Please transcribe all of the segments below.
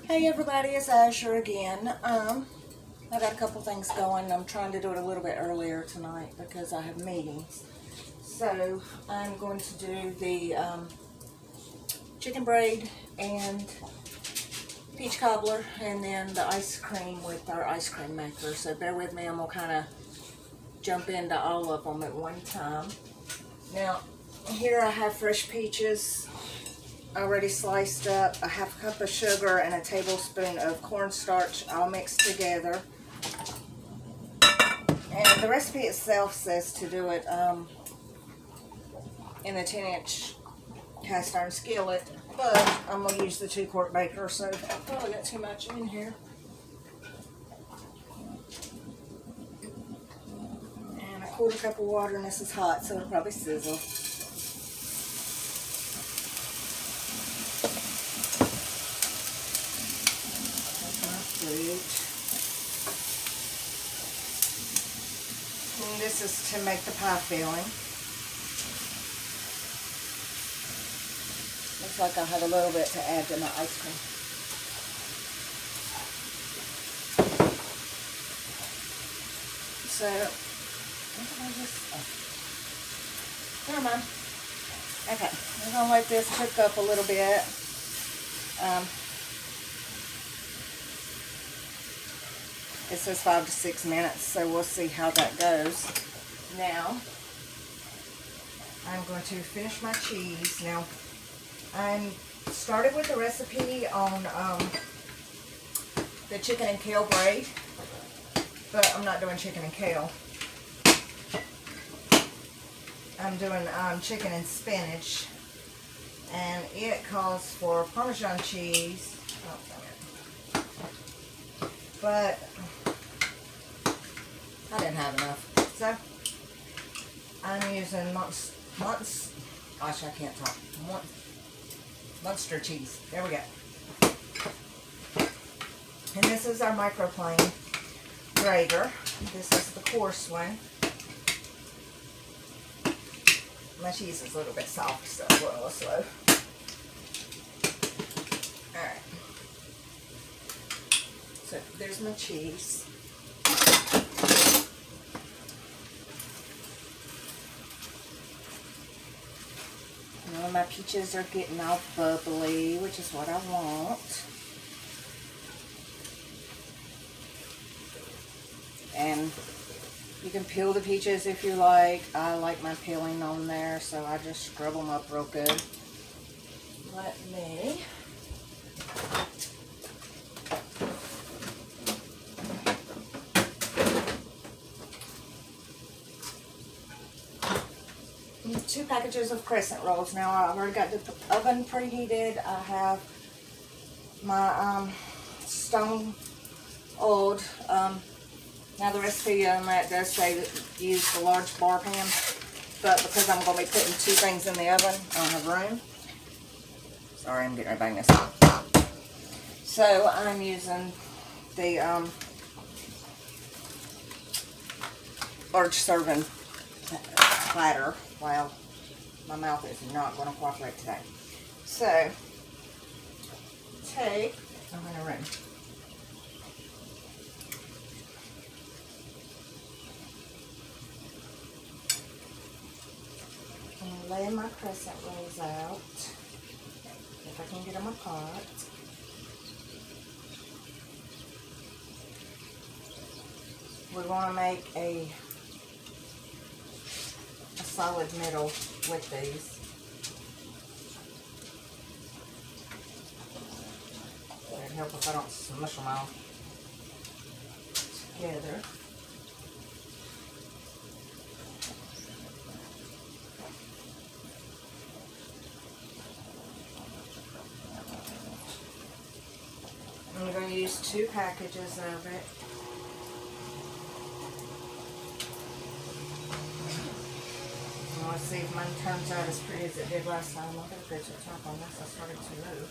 Hey everybody, it's Azure again. I got a couple things going. I'm trying to do it a little bit earlier tonight because I have meetings. So I'm going to do the chicken braid and peach cobbler, and then the ice cream with our ice cream maker. So bear with me, I'm going to kind of jump into all of them at one time. Now, here I have fresh peaches already sliced up, a half cup of sugar, and a tablespoon of cornstarch all mixed together. And the recipe itself says to do it in the 10-inch cast iron skillet, but I'm going to use the 2-quart baker, so I've probably got too much in here. And a 1/4 cup of water, and this is hot, so it'll probably sizzle. And this is to make the pie filling. Looks like I have a little bit to add to my ice cream. So, never mind. Okay, we're gonna let this cook up a little bit. It says 5 to 6 minutes, so we'll see how that goes. Now, I'm going to finish my cheese. Now, I started with the recipe on the chicken and kale braid, but I'm not doing chicken and kale. I'm doing chicken and spinach, and it calls for Parmesan cheese. Oh, but I didn't have enough, so I'm using Munster cheese. There we go. And this is our microplane grater. This is the coarse one. My cheese is a little bit soft, so we're a little slow. Alright. So there's my cheese. Now my peaches are getting all bubbly, which is what I want. And you can peel the peaches if you like. I like my peeling on there, so I just scrub them up real good. Let me two packages of crescent rolls. Now I've already got the oven preheated. I have my stone oiled. Now the recipe on that does say that use the large bar pan, but because I'm going to be putting 2 things in the oven, I don't have room. Sorry, I'm getting ready to bang this up. So I'm using the large serving platter. Well, my mouth is not going to cooperate today. So, I'm in a room. I'm laying my crescent rolls out, if I can get them apart. We want to make a solid middle with these. It'd help if I don't smush them all together. I'm going to use 2 packages of it. Let's see if mine turns out as pretty as it did last time. I'll get a picture of the top on this. I started to move.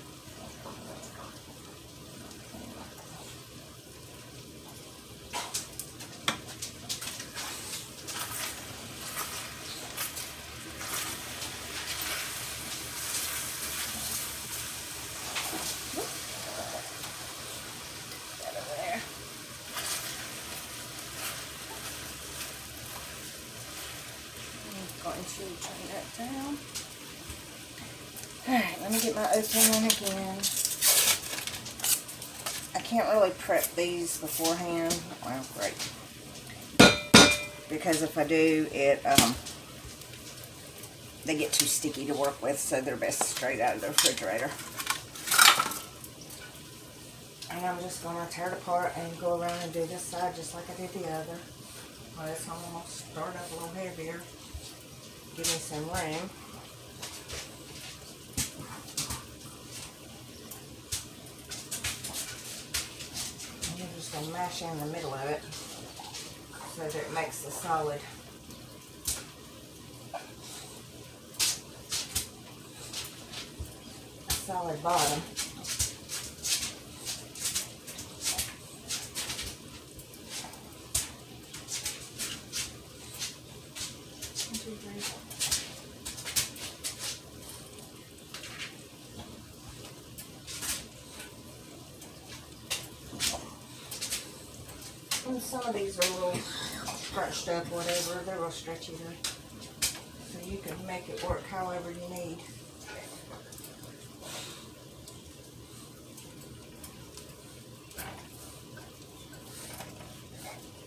should turn that down. Alright, let me get my opening again. I can't really prep these beforehand. Well, great. Because if I do, they get too sticky to work with, so they're best straight out of the refrigerator. And I'm just going to tear it apart and go around and do this side just like I did the other. Well, this one I'm going to start up a little heavier. Give me some room. And I'm just going to mash in the middle of it so that it makes a solid bottom. And some of these are a little scratched up, whatever. They're real stretchy though. So you can make it work however you need.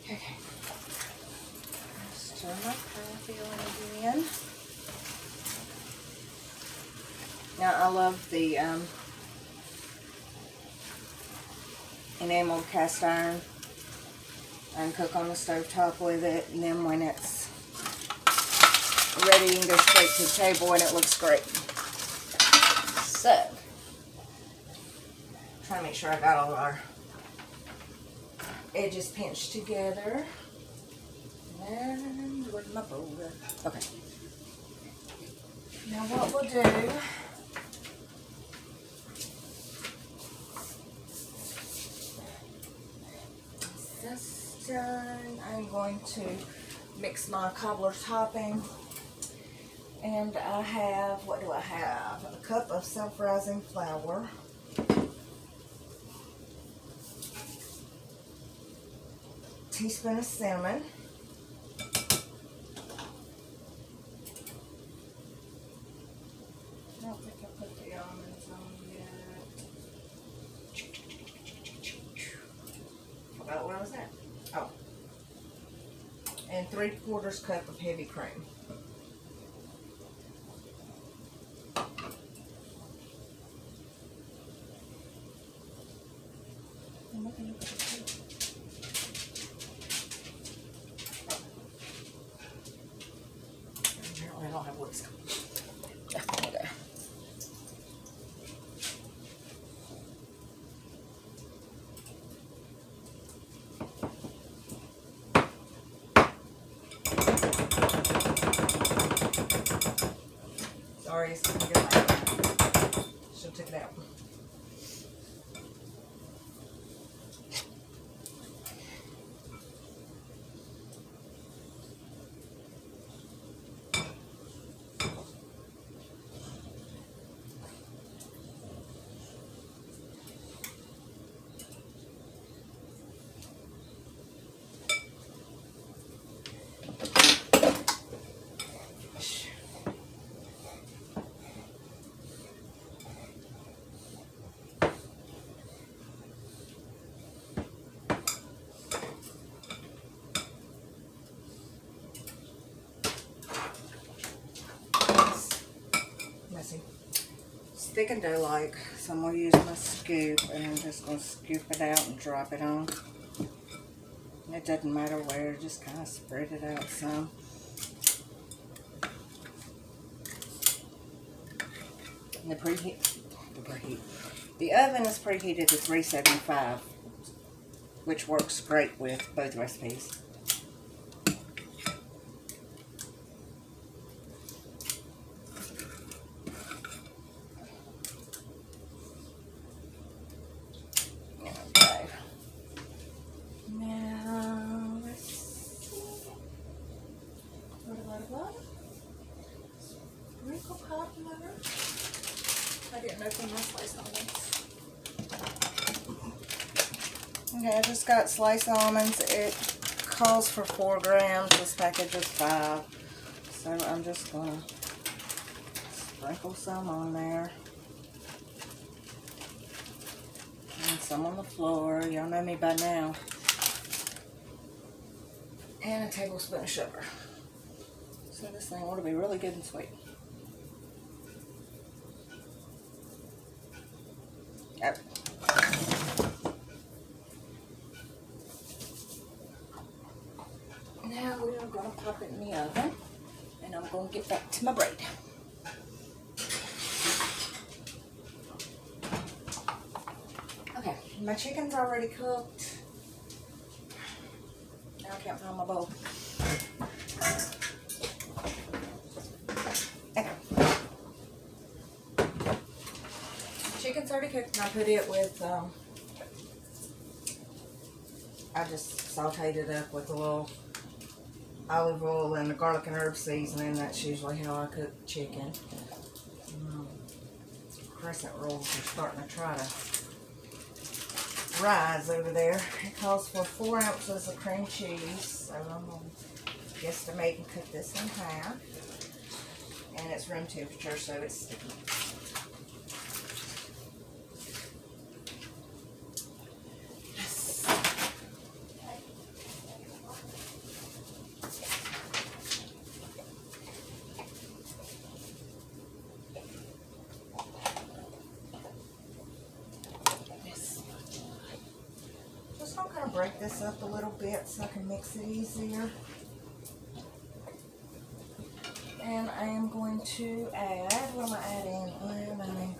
Okay. Let's turn my coffee on again. Now I love the enameled cast iron. I can cook on the stove top with it, and then when it's ready, you can go straight to the table and it looks great. So, try to make sure I got all our edges pinched together. And where's my bowl? Okay. Now what we'll do, done, I'm going to mix my cobbler topping, and I have, what do I have? A cup of self-rising flour, teaspoon of cinnamon, I don't think I put the almonds on yet. About where was that? Oh, and 3/4 cup of heavy cream. Apparently I don't have whisk. Okay. Sorry, it's going to get my, should have took it out. Thick and dough-like, so I'm going to use my scoop, and I'm just going to scoop it out and drop it on. And it doesn't matter where, just kind of spread it out some. And the oven is preheated to 375, which works great with both recipes. Cobbler. I didn't open my sliced almonds. Okay, I just got sliced almonds. It calls for 4 grams. This package is 5. So I'm just going to sprinkle some on there. And some on the floor. Y'all know me by now. And a tablespoon of sugar. So this thing ought to be really good and sweet. Yep. Now we are going to pop it in the oven. And I'm going to get back to my braid. Okay, my chicken's already cooked. Now I can't find my bowl. Okay. Chicken's already cooked, and I put it with, I just sauteed it up with a little olive oil and the garlic and herb seasoning. That's usually how I cook chicken. Crescent rolls are starting to try to rise over there. It calls for 4 ounces of cream cheese, so I'm going to guesstimate and cut this in half. And it's room temperature, so it's sticky. I'm going to break this up a little bit so I can mix it easier. And I am going to add, what am I adding?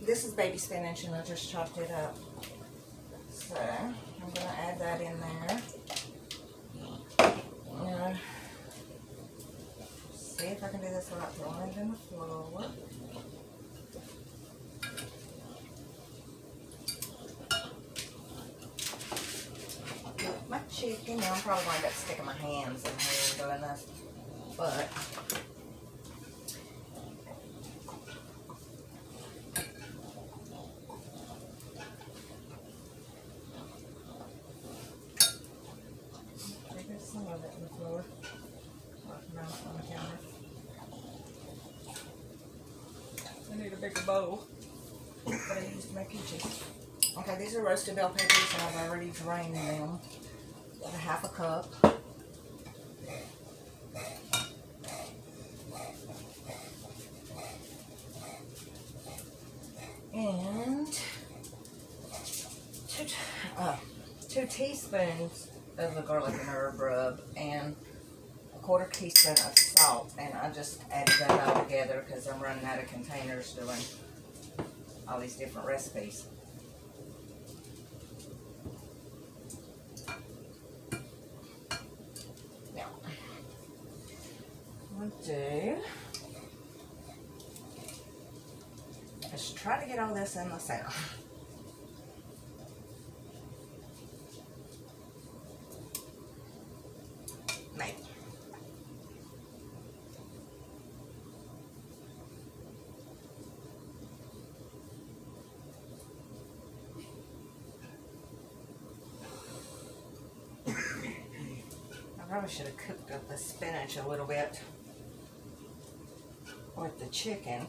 This is baby spinach and I just chopped it up. So I'm going to add that in there. See if I can do this without throwing it in the flour. My chicken. Now I'm probably going to end up sticking my hands in here doing this, but there's some of it in the floor. On the counter. I need a bigger bowl, but I used my peaches. Okay, these are roasted bell peppers, and I've already drained them. About a half a cup. And 2 teaspoons of the garlic and herb rub, and a 1/4 teaspoon of salt. And I just added that all together because I'm running out of containers doing all these different recipes. Let's try to get all this in the center. Maybe. I probably should have cooked up the spinach a little bit with the chicken.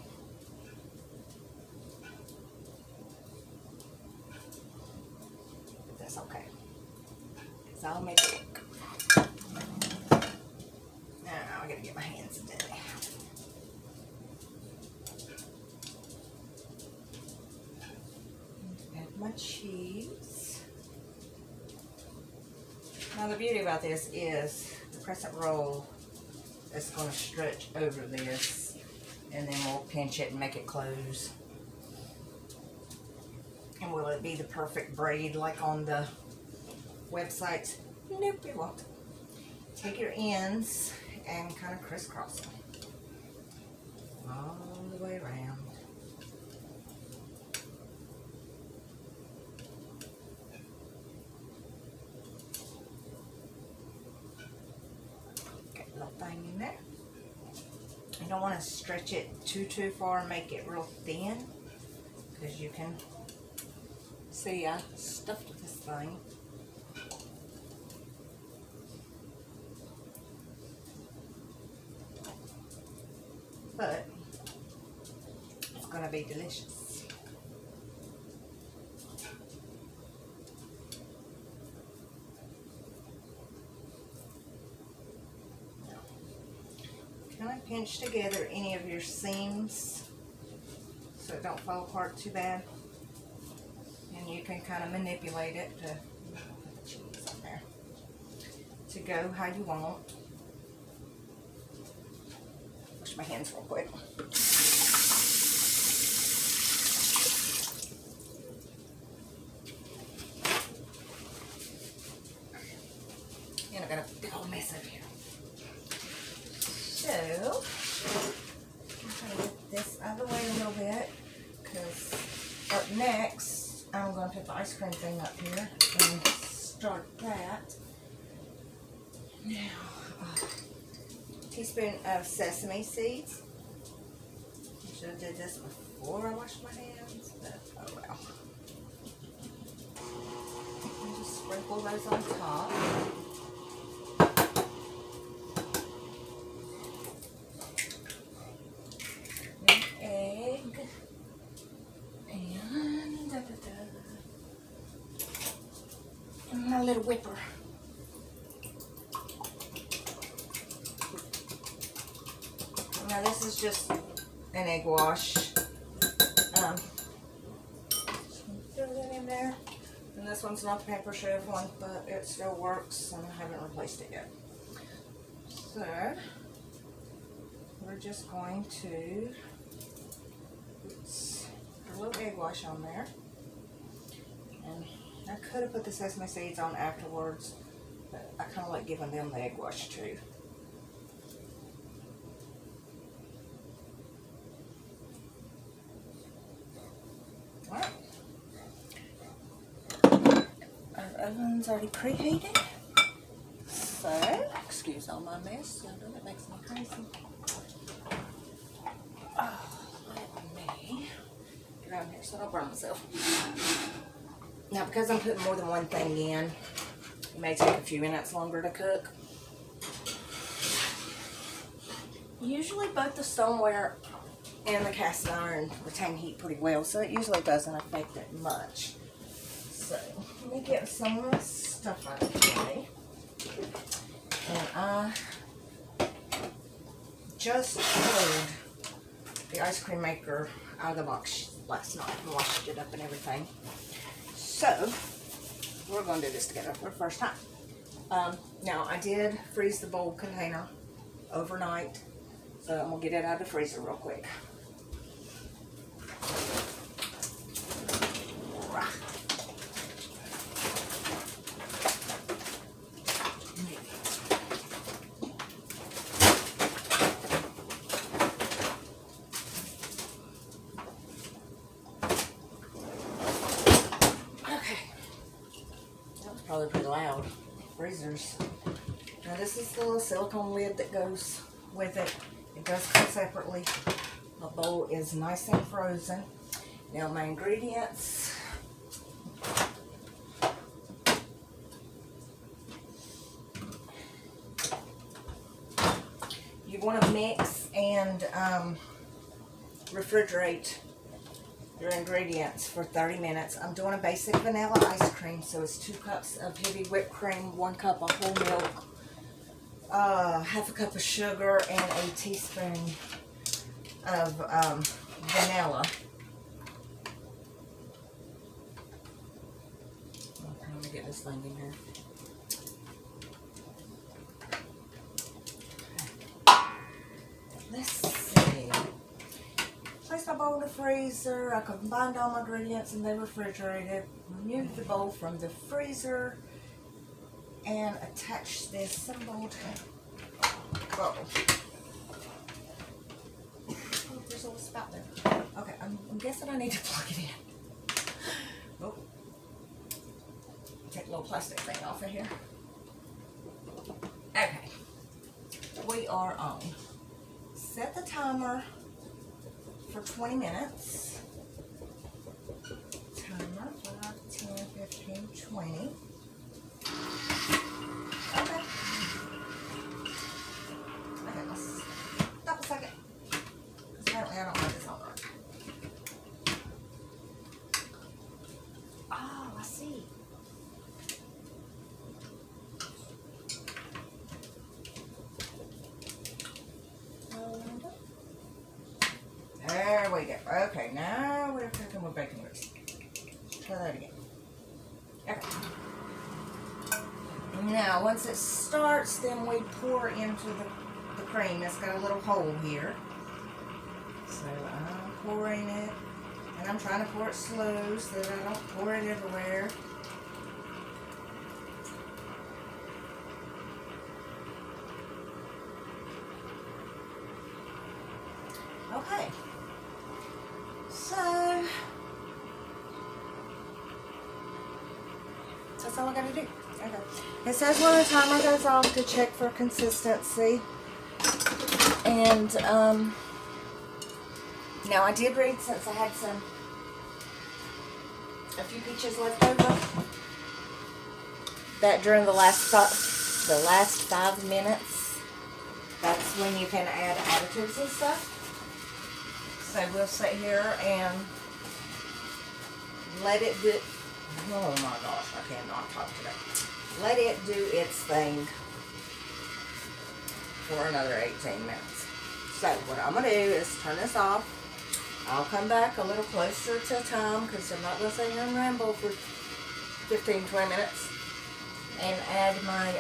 But that's okay. It's all made to work. Now I gotta get my hands dirty. Add my cheese. Now the beauty about this is the crescent roll is going to stretch over this, and then we'll pinch it and make it close. And will it be the perfect braid like on the websites? Nope, it won't. Take your ends and kind of crisscross them all the way around. Get a little thing in there. You don't want to stretch it too far and make it real thin, because you can see I stuffed this thing. going to be delicious. Kind of pinch together any of your seams so it don't fall apart too bad. And you can kind of manipulate it to put the cheese on there to go how you want. Wash my hands real quick. And I got a big old mess over here. So, I'm trying to get this out of the way a little bit, because up next, I'm going to put the ice cream thing up here and start that. Now, a teaspoon of sesame seeds. I should have did this before I washed my hands, but oh well. And just sprinkle those on top. My little whipper. Now this is just an egg wash. Throw that in there. And this one's not the paper chef one, but it still works and I haven't replaced it yet. So we're just going to put a little egg wash on there. And I could have put the sesame seeds on afterwards, but I kind of like giving them the egg wash too. Alright. Our oven's already preheated. So, excuse all my mess. Y'all know that makes me crazy. Oh, let me get around here so I don't burn myself. Now, because I'm putting more than one thing in, it may take a few minutes longer to cook. Usually both the stoneware and the cast iron retain heat pretty well, so it usually doesn't affect it much. So, let me get some of this stuff out of the way. And I just pulled the ice cream maker out of the box last night and washed it up and everything. So, we're going to do this together for the first time. Now, I did freeze the bowl container overnight, so I'm going to get it out of the freezer real quick. Probably pretty loud. Freezers. Now this is the little silicone lid that goes with it. It does come separately. My bowl is nice and frozen. Now my ingredients. You want to mix and refrigerate your ingredients for 30 minutes. I'm doing a basic vanilla ice cream, so it's 2 cups of heavy whipped cream, 1 cup of whole milk, half a cup of sugar, and a teaspoon of vanilla. Let me get this thing in here. Let's see. Place my bowl in the freezer. I combined all my ingredients and they refrigerated. Remove the bowl from the freezer and attach the assembled bowl. Oh, there's a little spout there. Okay, I'm guessing I need to plug it in. Oh. Take the little plastic thing off of here. Okay. We are on. Set the timer for 20 minutes. Timer, 5, 10, 15, 20. Okay. Okay, let's stop a second. Because apparently I don't have this on right. we go. Okay, now we're cooking with bacon grease. Try that again. Okay. Now, once it starts, then we pour into the cream. It's got a little hole here. So I'm pouring it, and I'm trying to pour it slow so that I don't pour it everywhere. Okay. So that's all I gotta do. Okay. It says when the timer goes off to check for consistency. And now I did read, since I had a few peaches left over, that during the last 5 minutes, that's when you can add additives and stuff. So we'll sit here and let it do. Oh my gosh, I cannot talk today. Let it do its thing for another 18 minutes. So what I'm going to do is turn this off. I'll come back a little closer to time because I'm not going to sit here and ramble for 15-20 minutes. And add my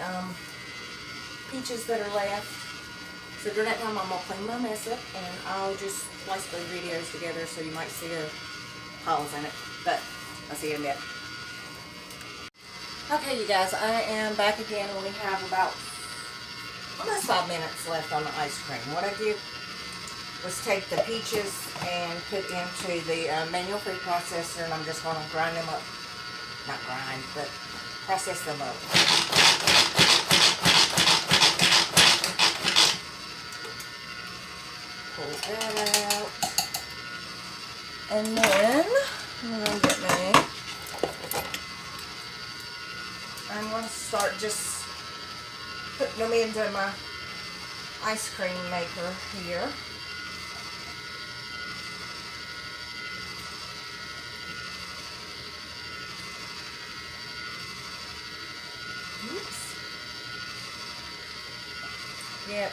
peaches that are left. So during that time I'm going to clean my mess up and I'll just splice the videos together so you might see the piles in it. But I'll see you in a bit. Okay, you guys, I am back again. We have about almost 5 minutes left on the ice cream. What I did was take the peaches and put into the manual food processor, and I'm just going to grind them up. Not grind, but process them up. Pull that out. And then, I'm going to start just putting them into my ice cream maker here. Oops. Yeah,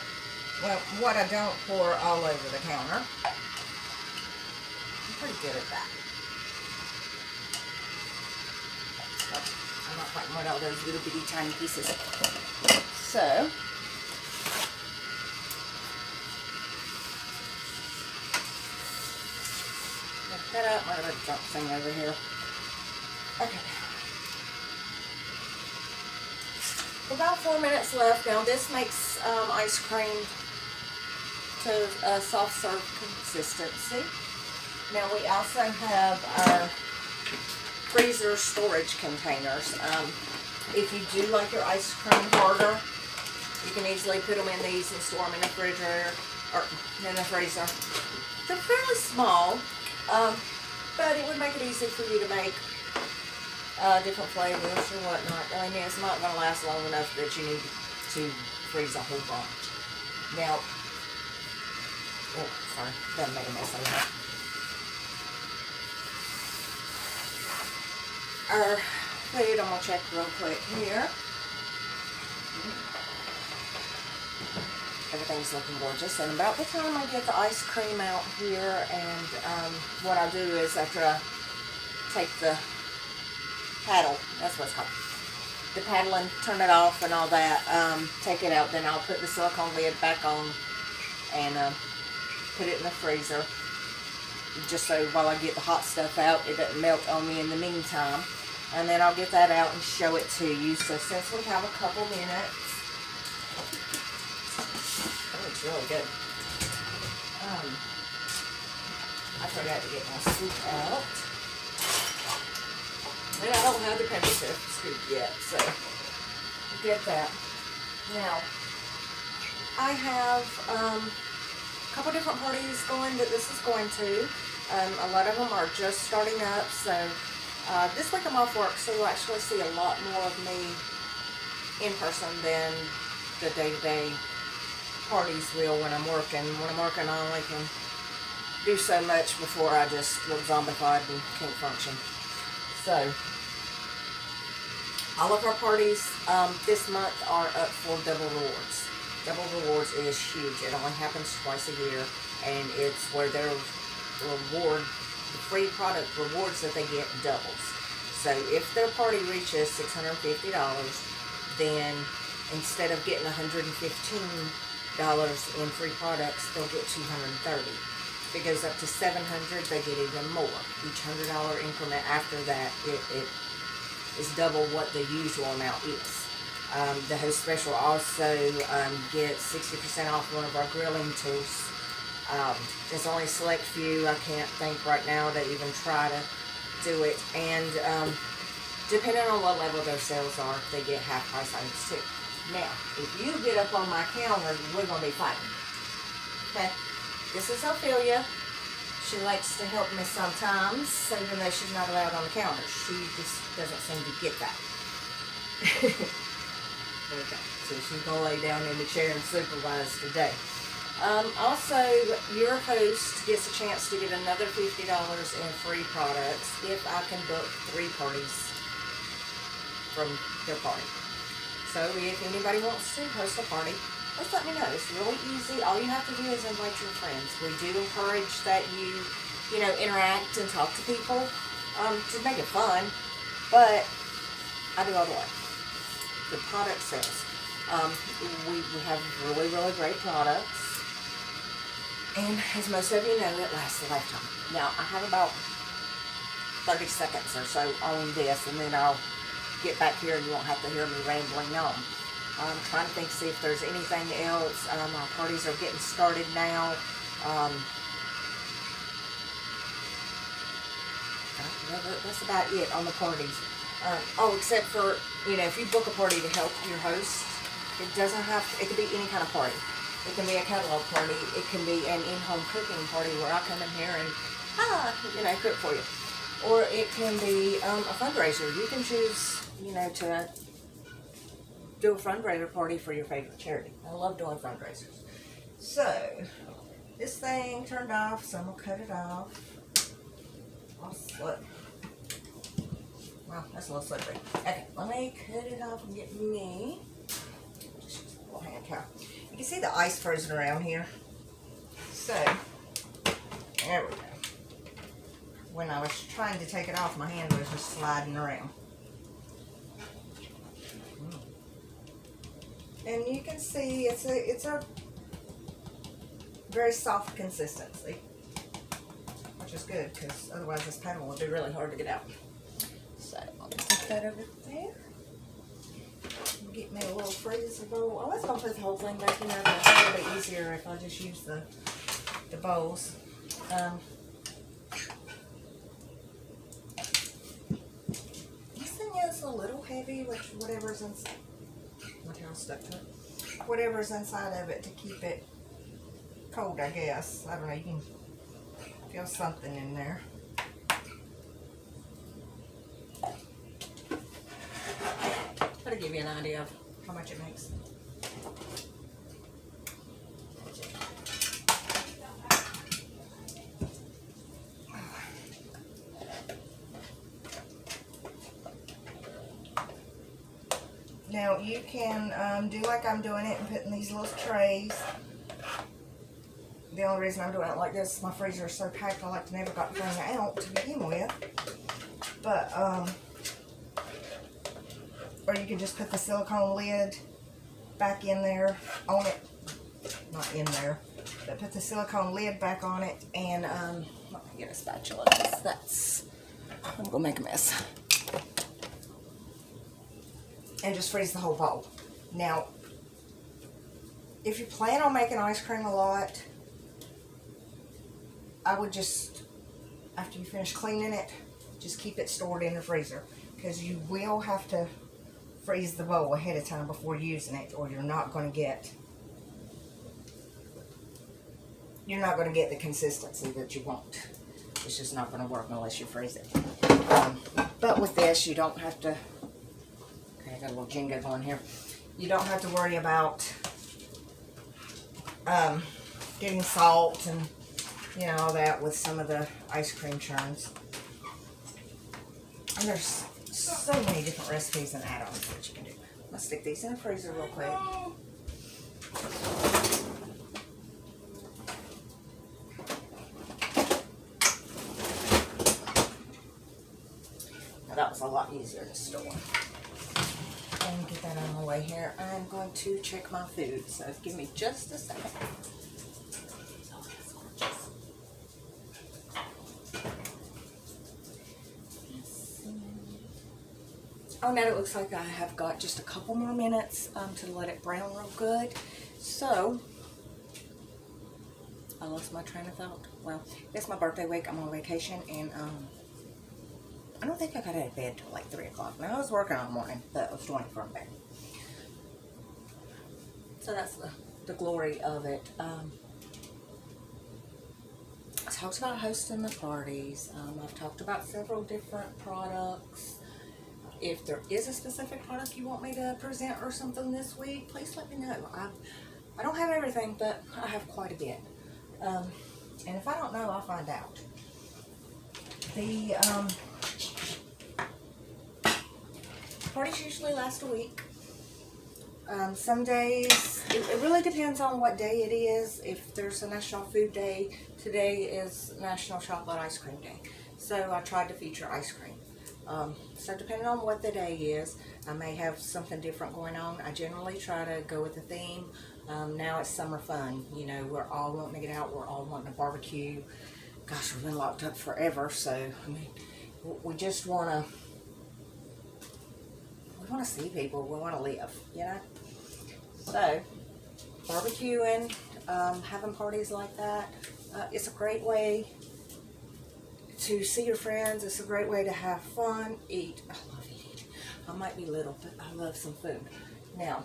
well, what I don't pour all over the counter. I'm pretty good at that. I'm not quite want all those little bitty tiny pieces. So, cut out my little junk thing over here. Okay. About 4 minutes left. Now this makes ice cream to a soft serve consistency. Now we also have our freezer storage containers. If you do like your ice cream harder, you can easily put them in these and store them in the refrigerator or in the freezer. They're fairly small, but it would make it easy for you to make different flavors or whatnot. I mean, it's not going to last long enough that you need to freeze a whole bunch. Now, oh, sorry, that made a mess of that. Our food, I'm going to check real quick here. Everything's looking gorgeous. And about the time I get the ice cream out here, and what I do is after I take the paddle, that's what it's called, the paddle, and turn it off and all that, take it out, then I'll put the silicone lid back on and put it in the freezer, just so while I get the hot stuff out, it doesn't melt on me in the meantime. And then I'll get that out and show it to you. So since we have a couple minutes, that looks really good. I forgot to get my scoop out. And I don't have the pepper scoop yet, so get that. Now, I have a couple different parties going that this is going to. A lot of them are just starting up, so this week I'm off work, so you'll actually see a lot more of me in person than the day-to-day parties will when I'm working. When I'm working, I only can do so much before I just look zombified and can't function. So, all of our parties this month are up for Double Rewards. Double Rewards is huge. It only happens twice a year, and it's where they're reward, the free product rewards that they get doubles. So if their party reaches $650, then instead of getting $115 in free products, they'll get $230. If it goes up to $700, they get even more. Each $100 increment after that, it is double what the usual amount is. The host special also gets 60% off one of our grilling tools. There's only a select few. I can't think right now that even try to do it. And depending on what level their sales are, they get half price items too. Now, if you get up on my counter, we're going to be fighting. Okay? This is Ophelia. She likes to help me sometimes, even though she's not allowed on the counter. She just doesn't seem to get that. Okay, so she's going to lay down in the chair and supervise today. Also, your host gets a chance to get another $50 in free products if I can book 3 parties from their party. So if anybody wants to host a party, just let me know. It's really easy. All you have to do is invite your friends. We do encourage that you interact and talk to people to make it fun, but I do all the work. The product sales. We have really, really great products. And as most of you know, it lasts a lifetime. Now, I have about 30 seconds or so on this, and then I'll get back here and you won't have to hear me rambling on. I'm trying to think, see if there's anything else. Our parties are getting started now. That's about it on the parties. Except for, if you book a party to help your host, it doesn't have to, it can be any kind of party. It can be a catalog party. It can be an in-home cooking party where I come in here and, cook for you. Or it can be a fundraiser. You can choose, to do a fundraiser party for your favorite charity. I love doing fundraisers. So, this thing turned off, so I'm going to cut it off. Wow, that's a little slippery. Okay, let me cut it off and get me just use a little hand towel. You can see the ice frozen around here. So, there we go. When I was trying to take it off, my hand was just sliding around. And you can see it's a very soft consistency, which is good because otherwise this panel would be really hard to get out. So I'll just put that over there. Get me a little freezer bowl. I was going to put the whole thing back in there, but it's a little bit easier if I just use the bowls. This thing is a little heavy, which whatever's inside. My towel's stuck to it. Whatever's inside of it to keep it cold, I guess. I don't know, you can feel something in there. That'll give you an idea of how much it makes. Now you can do like I'm doing it and put in these little trays. The only reason I'm doing it like this is my freezer is so packed I like to never got the thing out to begin with. But or you can just put the silicone lid back in there on it. Not in there, but put the silicone lid back on it and let me get a spatula because I'm gonna make a mess. And just freeze the whole bowl. Now, if you plan on making ice cream a lot, I would just, after you finish cleaning it, just keep it stored in the freezer. Because you will have to freeze the bowl ahead of time before using it, or you're not going to get the consistency that you want. It's just not going to work unless you freeze it. But with this, you don't have to. Okay, I got a little Jenga going here. You don't have to worry about getting salt and all that with some of the ice cream churns. And there's so many different recipes and add-ons that you can do. Let's stick these in the freezer real quick. that was a lot easier to store. And get that on my way here. I'm going to check my food, so give me just a second. Oh, now it looks like I have got just a couple more minutes to let it brown real good. So, I lost my train of thought. Well, it's my birthday week. I'm on vacation, and I don't think I got out of bed till like 3 o'clock. Now, I was working all morning, but I was doing it from bed. So that's the glory of it. I talked about hosting the parties. I've talked about several different products. If there is a specific product you want me to present or something this week, please let me know. I don't have everything, but I have quite a bit. And if I don't know, I'll find out. The parties usually last a week. Some days, it really depends on what day it is. If there's a National Food Day, today is National Chocolate Ice Cream Day. So I tried to feature ice cream. So depending on what the day is, I may have something different going on. I generally try to go with the theme. Now it's summer fun. You know, we're all wanting to get out. We're all wanting to barbecue. Gosh, we've been locked up forever. So, I mean, we just want to see people. We want to live, you know. So, barbecuing, having parties like that, it's a great way to see your friends. It's a great way to have fun, eat. I love eating. I might be little, but I love some food. Now,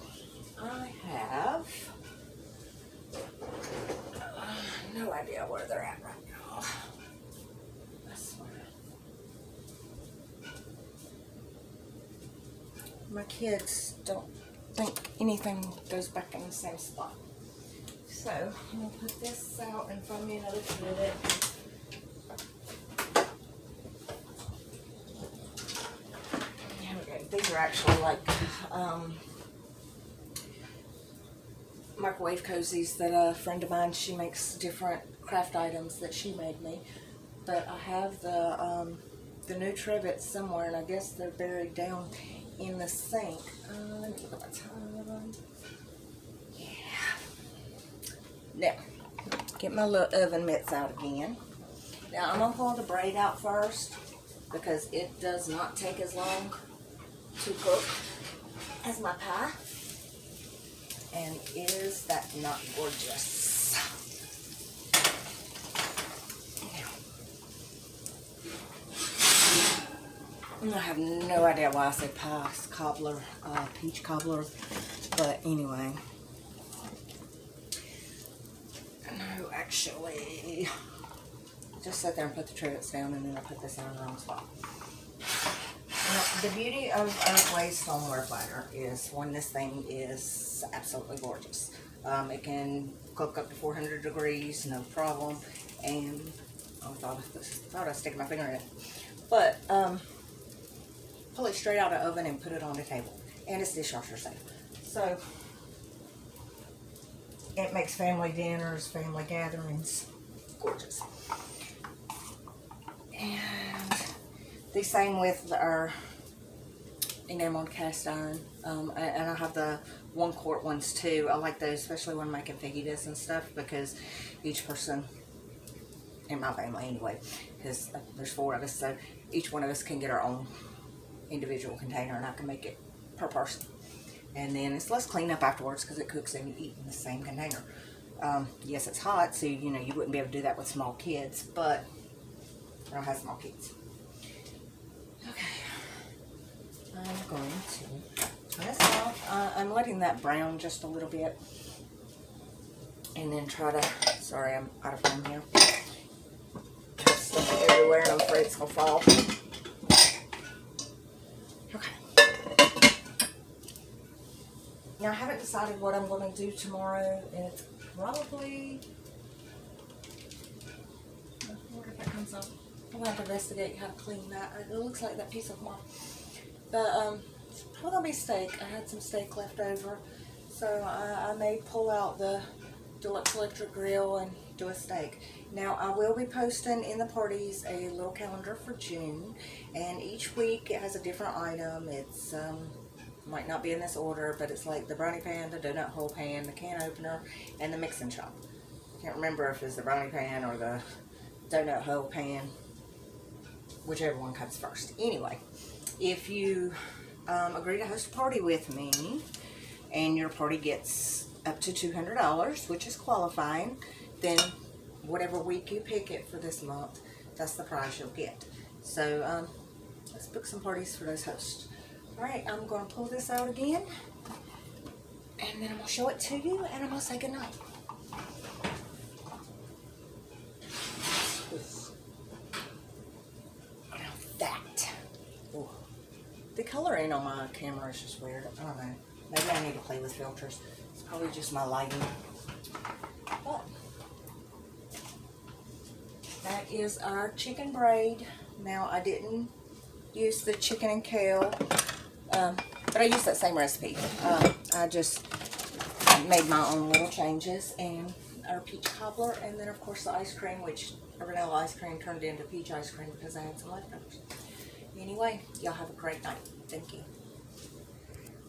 I have no idea where they're at right now. That's fine. My kids don't think anything goes back in the same spot. So, I'm going to put this out and find me another Skillet. These are actually like microwave cozies that a friend of mine, she makes different craft items that she made me. But I have the new trivets somewhere, and I guess they're buried down in the sink. Let me look at my time. Yeah. Now, get my little oven mitts out again. Now, I'm going to pull the Braid out first because it does not take as long to cook as my pie. And is that not gorgeous? I have no idea why I said pie. It's cobbler, peach cobbler. But anyway. No, actually, just sit there and put the trivets down, and then I put this in the wrong spot. Now, the beauty of Earthway stoneware platter is when this thing is absolutely gorgeous. It can cook up to 400 degrees, no problem. And I thought I was sticking my finger in it. But pull it straight out of the oven and put it on the table. And it's dishwasher safe. So it makes family dinners, family gatherings gorgeous. And the same with our enameled cast iron, and I have the 1 quart ones too. I like those, especially when making fajitas and stuff, because each person in my family anyway, because there's 4 of us, so each one of us can get our own individual container, and I can make it per person. And then it's less cleanup afterwards because it cooks and you eat in the same container. Yes, it's hot, so you know you wouldn't be able to do that with small kids, but I don't have small kids. Okay, I'm going to turn this off. I'm letting that brown just a little bit, and then try to. Sorry, I'm out of frame here. There's stuff everywhere, and I'm afraid it's gonna fall. Okay. Now I haven't decided what I'm going to do tomorrow. It's probably. I wonder if that comes up. I'll have to investigate how to clean that. It looks like that piece of mark. But it's probably gonna be steak. I had some steak left over, so I may pull out the Deluxe Electric Grill and do a steak. Now, I will be posting in the parties a little calendar for June, and each week it has a different item. It's might not be in this order, but it's like the brownie pan, the donut hole pan, the can opener, and the mixing chop. Can't remember if it's the brownie pan or the donut hole pan, whichever one comes first. Anyway, if you agree to host a party with me, and your party gets up to $200, which is qualifying, then whatever week you pick it for this month, that's the prize you'll get. So let's book some parties for those hosts. Alright, I'm going to pull this out again, and then I'm going to show it to you, and I'm going to say goodnight. Now that. Ooh. The coloring on my camera is just weird. I don't know. Maybe I need to play with filters. It's probably just my lighting. But that is our chicken braid. Now, I didn't use the chicken and kale, but I used that same recipe. I just made my own little changes, and our peach cobbler, and then of course the ice cream, which a vanilla ice cream turned into peach ice cream because I had some leftovers. Anyway, y'all have a great night. Thank you.